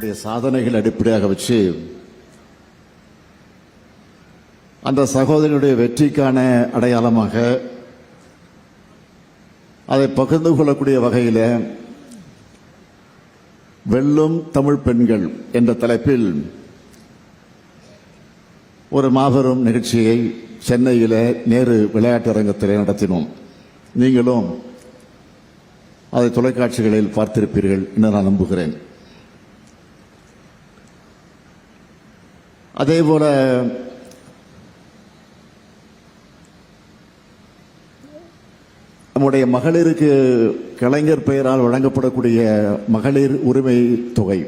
அவர்களுடைய சாதனைகள் அடிப்படையாக வச்சு அந்த சகோதரியுடைய வெற்றிக்கான அடையாளமாக அதை பகிர்ந்து கொள்ளக்கூடிய வகையில் வெல்லும் தமிழ் பெண்கள் என்ற தலைப்பில் ஒரு மாபெரும் நிகழ்ச்சியை சென்னையில் நேரு விளையாட்டரங்கத்தில் நடத்தினோம். நீங்களும் அதை தொலைக்காட்சிகளில் பார்த்திருப்பீர்கள் என்று நான் நம்புகிறேன். அதேபோல நம்முடைய மகளிருக்கு கலைஞர் பெயரால் வழங்கப்படக்கூடிய மகளிர் உரிமை தொகை,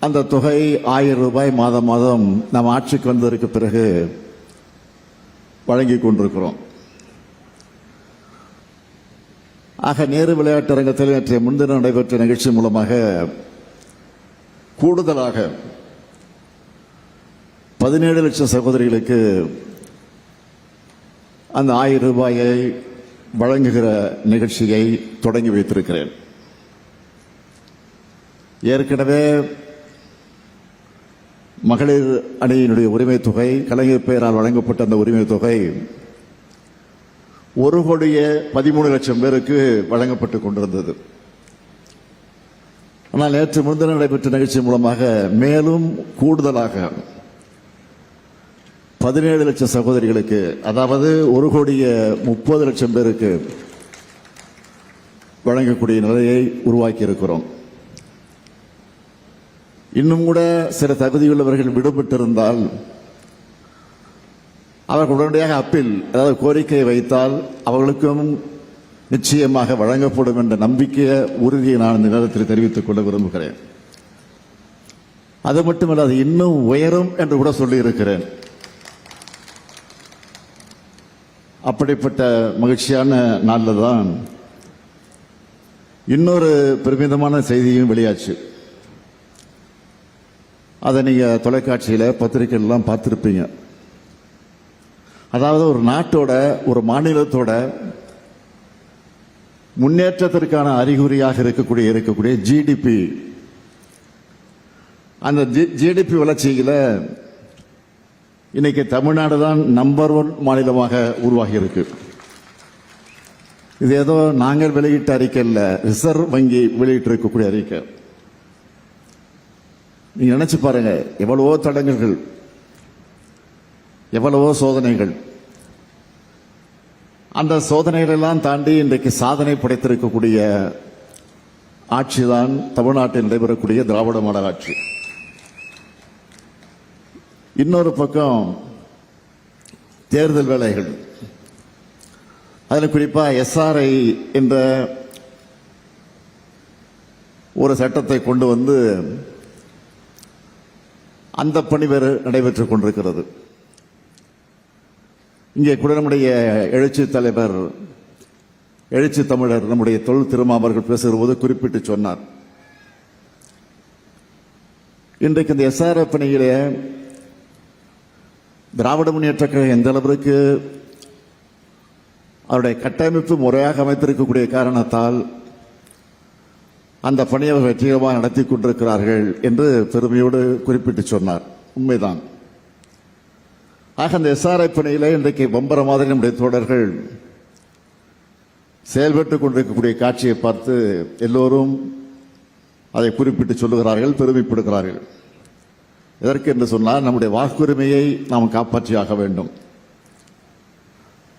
அந்த தொகை 1000 ரூபாய் மாதம் மாதம் நாம் ஆட்சிக்கு வந்ததற்கு பிறகு வழங்கிக் கொண்டிருக்கிறோம். ஆக நேரு விளையாட்டரங்கத்தில் நேற்றைய முன்தினம் நடைபெற்ற நிகழ்ச்சி மூலமாக கூடுதலாக 17 லட்சம் சகோதரிகளுக்கு அந்த 1000 ரூபாயை வழங்குகிற நிகழ்ச்சியை தொடங்கி வைத்திருக்கிறேன். ஏற்கனவே மகளிர் அணியினுடைய உரிமை தொகை, கலைஞர் பெயரால் வழங்கப்பட்ட அந்த உரிமை தொகை 1,13 லட்சம் பேருக்கு வழங்கப்பட்டுக் கொண்டிருந்தது. ஆனால் நேற்று முன்தினம் நடைபெற்ற நிகழ்ச்சி மூலமாக மேலும் கூடுதலாக 17 லட்சம் சகோதரிகளுக்கு, அதாவது 1,30 லட்சம் பேருக்கு வழங்கக்கூடிய நிலையை உருவாக்கி இருக்கிறோம். இன்னும் கூட சில தகுதியுள்ளவர்கள் விடுபட்டிருந்தால் அவர்கள் உடனடியாக அப்பீல், அதாவது கோரிக்கை வைத்தால் அவர்களுக்கும் நிச்சயமாக வழங்கப்படும் என்ற நம்பிக்கைய உறுதியை நான் இந்த நேரத்தில் தெரிவித்துக் கொள்ள விரும்புகிறேன். அது மட்டுமல்ல, அது இன்னும் உயரும் என்று கூட சொல்லியிருக்கிறேன். அப்படிப்பட்ட மகிழ்ச்சியான நாளில் தான் இன்னொரு பெருமிதமான செய்தியும் வெளியாச்சு. அதை நீங்க தொலைக்காட்சியில் பத்திரிகைலாம் பார்த்திருப்பீங்க. அதாவது ஒரு நாட்டோட, ஒரு மாநிலத்தோட முன்னேற்றத்திற்கான அறிகுறியாக இருக்கக்கூடிய ஜிடிபி, அந்த ஜிடிபி வளர்ச்சியில் இன்னைக்கு தமிழ்நாடு தான் நம்பர் 1 மாநிலமாக உருவாகி இருக்கு. இது ஏதோ நாங்கள் வெளியிட்ட அறிக்கை இல்ல, ரிசர்வ் வங்கி வெளியிட்டு இருக்கக்கூடிய அறிக்கை. நீங்க நினைச்சு பாருங்க, எவ்வளவோ தடங்கல்கள், எவ்வளவோ சோதனைகள், அந்த சோதனைகள் எல்லாம் தாண்டி இன்றைக்கு சாதனை படைத்திருக்கக்கூடிய ஆட்சிதான் தமிழ்நாட்டில் நடைபெறக்கூடிய திராவிட மாடல் ஆட்சி. இன்னொரு பக்கம் தேர்தல் வேலைகள், அதில் குறிப்பா எஸ்ஆர்ஐ என்ற ஒரு சட்டத்தை கொண்டு வந்து அந்த பணி வேறு நடைபெற்றுக் கொண்டிருக்கிறது. இங்கே கூட நம்முடைய எழுச்சி தலைவர், எழுச்சி தமிழர் நம்முடைய தொல் திருமாவர்கள் பேசுகிற போது குறிப்பிட்டு சொன்னார், இன்றைக்கு இந்த எஸ்ஆர்ஐ பணியிலே திராவிட முன்னேற்ற கழகம் எந்த அளவிற்கு அவருடைய கட்டமைப்பு முறையாக அமைத்திருக்கக்கூடிய காரணத்தால் அந்த பணியை வெற்றிகரமாக நடத்தி கொண்டிருக்கிறார்கள் என்று பெருமையோடு குறிப்பிட்டு சொன்னார். உண்மைதான். ஆக அந்த எஸ்ஆர்ஐ பணியில இன்றைக்கு பம்பர மாதிரி நம்முடைய தோழர்கள் செயல்பட்டுக் கொண்டிருக்கக்கூடிய காட்சியை பார்த்து எல்லோரும் அதை குறிப்பிட்டு சொல்லுகிறார்கள், பெருமைப்படுகிறார்கள். எதற்கு என்று சொன்னால், நம்முடைய வாக்குரிமையை நாம் காப்பாற்றியாக வேண்டும்.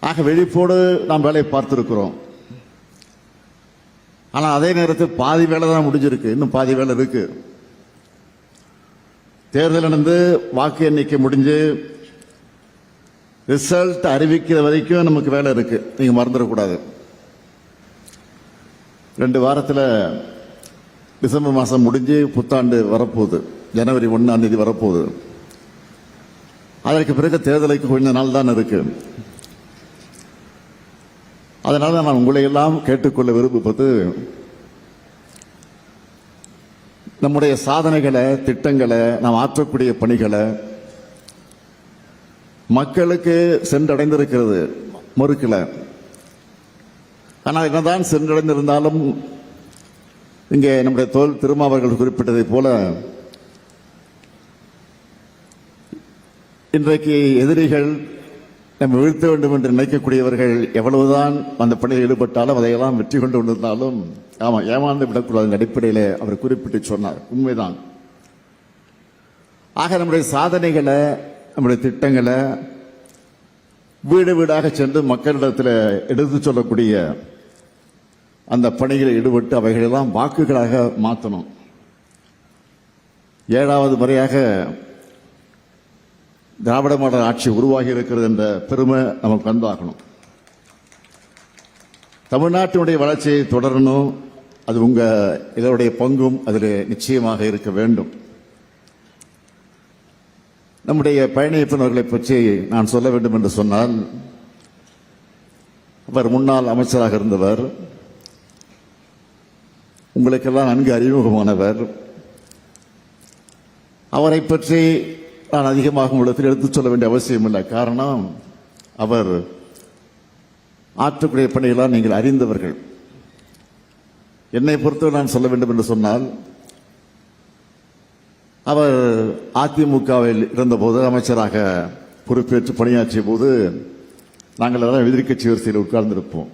ஆக விழிப்போடு நாம் வேலையை பார்த்திருக்கிறோம். ஆனால் அதே நேரத்தில் பாதி வேலை தான் முடிஞ்சிருக்கு, இன்னும் பாதி வேலை இருக்கு. தேர்தல் நடந்து வாக்கு எண்ணிக்கை முடிஞ்சு ரிசல்ட் அறிவிக்கிற வரைக்கும் நமக்கு வேலை இருக்கு. நீங்க மறந்துடக்கூடாது. 2 வாரத்தில் டிசம்பர் மாதம் முடிஞ்சு புத்தாண்டு வரப்போகுது, ஜனவரி 1ஆம் தேதி வரப்போகுது. அதற்கு பிறகு தேர்தலுக்கு கொஞ்ச நாள் தான் இருக்கு. அதனால நான் உங்களை எல்லாம் கேட்டுக்கொள்ள விரும்புவது, நம்முடைய சாதனைகளை, திட்டங்களை, நாம் ஆற்றக்கூடிய பணிகளை மக்களுக்கு சென்றடைந்திருக்கிறது, மறுக்கல. ஆனால் என்னதான் சென்றடைந்திருந்தாலும் இங்கே நம்முடைய தோல் திருமாவர்கள் குறிப்பிட்டதைப் போல இன்றைக்கு எதிரிகள் நம்ம வீழ்த்த வேண்டும் என்று நினைக்கக்கூடியவர்கள் எவ்வளவுதான் அந்த பணியில் ஈடுபட்டாலும் அதையெல்லாம் வெற்றி கொண்டு வந்திருந்தாலும் ஏமாந்து விடக்கூடாது அடிப்படையில் அவர் குறிப்பிட்டு சொன்னார். உண்மைதான். ஆக நம்முடைய சாதனைகளை, நம்முடைய திட்டங்களை வீடு வீடாக சென்று மக்களிடத்தில் எடுத்து சொல்லக்கூடிய அந்த பணிகளில் ஈடுபட்டு அவைகளெல்லாம் வாக்குகளாக மாற்றணும். 7வது முறையாக திராவிட மாடல் ஆட்சி உருவாகி இருக்கிறது என்ற பெருமை நமக்கு வந்தாகணும். தமிழ்நாட்டினுடைய வளர்ச்சியை தொடரணும். அது உங்க இதனுடைய பங்கும் அதில் நிச்சயமாக இருக்க வேண்டும். நம்முடைய பழனியப்பன் பற்றி நான் சொல்ல வேண்டும் என்று சொன்னால், அவர் முன்னாள் அமைச்சராக இருந்தவர், உங்களுக்கெல்லாம் நன்கு அறிமுகமானவர். அவரை பற்றி நான் அதிகமாக உங்களுக்கு எடுத்துச் சொல்ல வேண்டிய அவசியம் இல்லை. காரணம், அவர் ஆற்றக்கூடிய பணிகளால் நீங்கள் அறிந்தவர்கள். என்னை பொறுத்தவரை நான் சொல்ல வேண்டும் என்று சொன்னால், அவர் அதிமுகவில் இருந்தபோது அமைச்சராக பொறுப்பேற்று பணியாற்றிய போது நாங்கள் எல்லாம் எதிர்க்கட்சி வரிசையில் உட்கார்ந்திருப்போம்.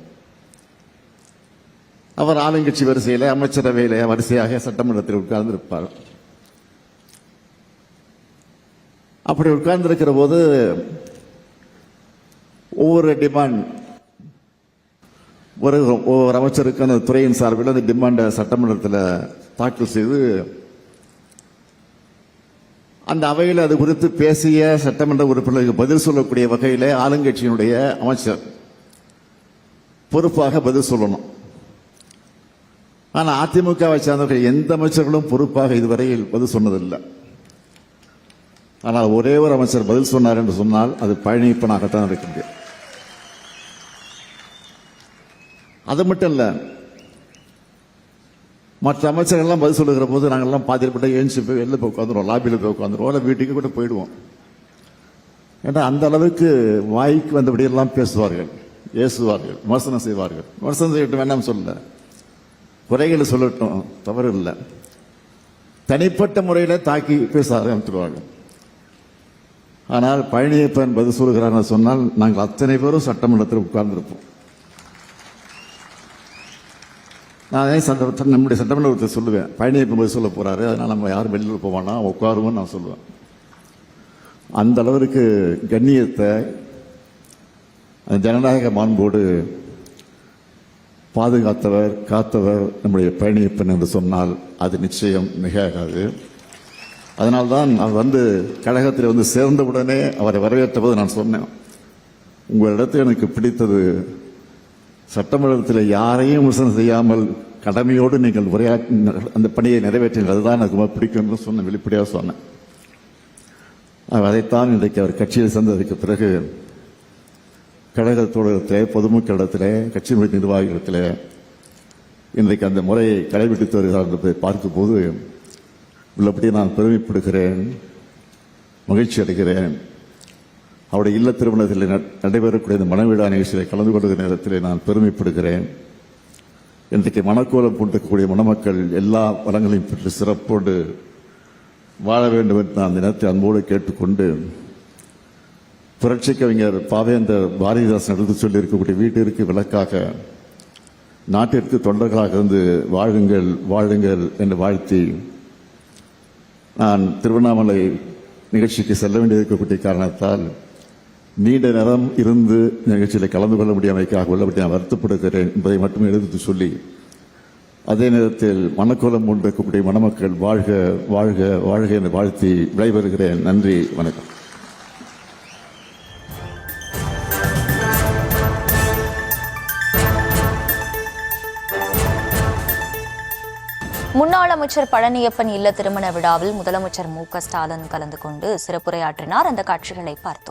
அவர் ஆளுங்கட்சி வரிசையில், அமைச்சரவையில் வரிசையாக சட்டமன்றத்தில் உட்கார்ந்திருப்பார். அப்படி உட்கார்ந்திருக்கிற போது ஒவ்வொரு டிமாண்ட், ஒவ்வொரு அமைச்சருக்கு அந்த துறையின் சார்பில் அந்த டிமாண்டை சட்டமன்றத்தில் தாக்கல் செய்து அந்த அவையில் அது குறித்து பேசிய சட்டமன்ற உறுப்பினர்களுக்கு பதில் சொல்லக்கூடிய வகையில் ஆளுங்கட்சியினுடைய அமைச்சர் பொறுப்பாக பதில் சொல்லணும். ஆனால் அதிமுகவை சார்ந்தவர்கள் எந்த அமைச்சர்களும் பொறுப்பாக இதுவரையில் பதில் சொன்னதில்லை. ஆனால் ஒரே ஒரு அமைச்சர் பதில் சொன்னார் என்று சொன்னால் அது பழனியப்பனாகத்தான் இருக்கின்றது. அது மட்டும் இல்லை, மற்ற அமைச்சர்கள்லாம் பதில் சொல்லுகிற போது நாங்கள்லாம் பாதிக்கப்பட்ட ஏஞ்சி போய் வெளில போய் உட்காந்துருவோம், லாபியில் போய் உட்காந்துருவோம், இல்லை வீட்டுக்கு கூட போயிடுவோம். ஏன்னா அந்த அளவுக்கு வாய்க்கு வந்தபடியெல்லாம் பேசுவார்கள், ஏசுவார்கள், விமர்சனம் செய்வார்கள். விமர்சனம் செய்யட்டும், வேண்டாம் சொல்ல, குறைகளை சொல்லட்டும், தவறு இல்லை. தனிப்பட்ட முறையில் தாக்கி பேச ஆரம்பித்துருவார்கள். ஆனால் பழனியப்பன் பதில் சொல்கிறார் சொன்னால் நாங்கள் அத்தனை பேரும் சட்டமன்றத்தில் உட்கார்ந்திருப்போம். நான் நம்முடைய சட்டமன்றத்தை சொல்லுவேன், பழனியப்பன் பதில் சொல்ல போறாரு, அதனால நம்ம யாரும் வெளியில் போவானா உட்காருவோம் நான் சொல்லுவேன். அந்த அளவிற்கு கண்ணியத்தை, ஜனநாயக மாண்போடு பாதுகாத்தவர், காத்தவர் நம்முடைய பழனியப்பன் என்று சொன்னால் அது நிச்சயம் மிகாது. அதனால்தான் அவர் கழகத்தில் சேர்ந்தவுடனே அவரை வரவேற்ற போது நான் சொன்னேன், உங்களிடத்தில் எனக்கு பிடித்தது சட்டமன்றத்தில் யாரையும் விமர்சனம் செய்யாமல் கடமையோடு நீங்கள் உரையாற்றி அந்த பணியை நிறைவேற்றினீர்கள், அதுதான் எனக்கு ரொம்ப பிடிக்கும் என்று சொன்ன, வெளிப்படையாக சொன்னேன். அதைத்தான் இன்றைக்கு அவர் கட்சியில் சேர்ந்ததற்கு பிறகு கழக தோழகத்திலே, பொதுமக்களிடத்திலே, கட்சி நிர்வாகிகளிடத்திலே இன்றைக்கு அந்த முறையை கடைபிடித்து வருகிறார் என்பதை பார்க்கும்போது உள்ளபடி நான் பெருமைப்படுகிறேன், மகிழ்ச்சி அடைகிறேன். அவருடைய இல்ல திருமணத்தில் நடைபெறக்கூடிய இந்த மணவிழா நிகழ்ச்சியில் கலந்து கொள்கிற நேரத்தில் நான் பெருமைப்படுகிறேன். இன்றைக்கு மணக்கோலம் பூண்டக்கூடிய மணமக்கள் எல்லா வளங்களையும் பெற்று சிறப்போடு வாழ வேண்டும் என்று நான் தினத்தை அன்போடு கேட்டுக்கொண்டு, புரட்சி கவிஞர் பாவேந்தர் பாரதிதாசன் எடுத்து சொல்லி இருக்கக்கூடிய வீட்டிற்கு விளக்காக நாட்டிற்கு தொண்டர்களாக இருந்து வாழுங்கள் வாழுங்கள் என்று வாழ்த்தி நான் திருவண்ணாமலை நிகழ்ச்சிக்கு செல்ல வேண்டியிருக்கக்கூடிய காரணத்தால் நீண்ட நேரம் இருந்து நிகழ்ச்சியில் கலந்து கொள்ள முடியாமைக்காக உள்ளபடி நான் வருத்தப்படுகிறேன் என்பதை மட்டுமே எடுத்து சொல்லி, அதே நேரத்தில் மணக்கோலம் கொண்டிருக்கக்கூடிய மணமக்கள் வாழ்க வாழ்க வாழ்க என்று வாழ்த்தி விடைபெறுகிறேன். நன்றி, வணக்கம். முன்னாள் அமைச்சர் பழனியப்பன் இல்ல திருமண விழாவில் முதலமைச்சர் மு.க. ஸ்டாலின் கலந்து கொண்டு சிறப்புரையாற்றினார். அந்த காட்சிகளை பார்த்தோம்.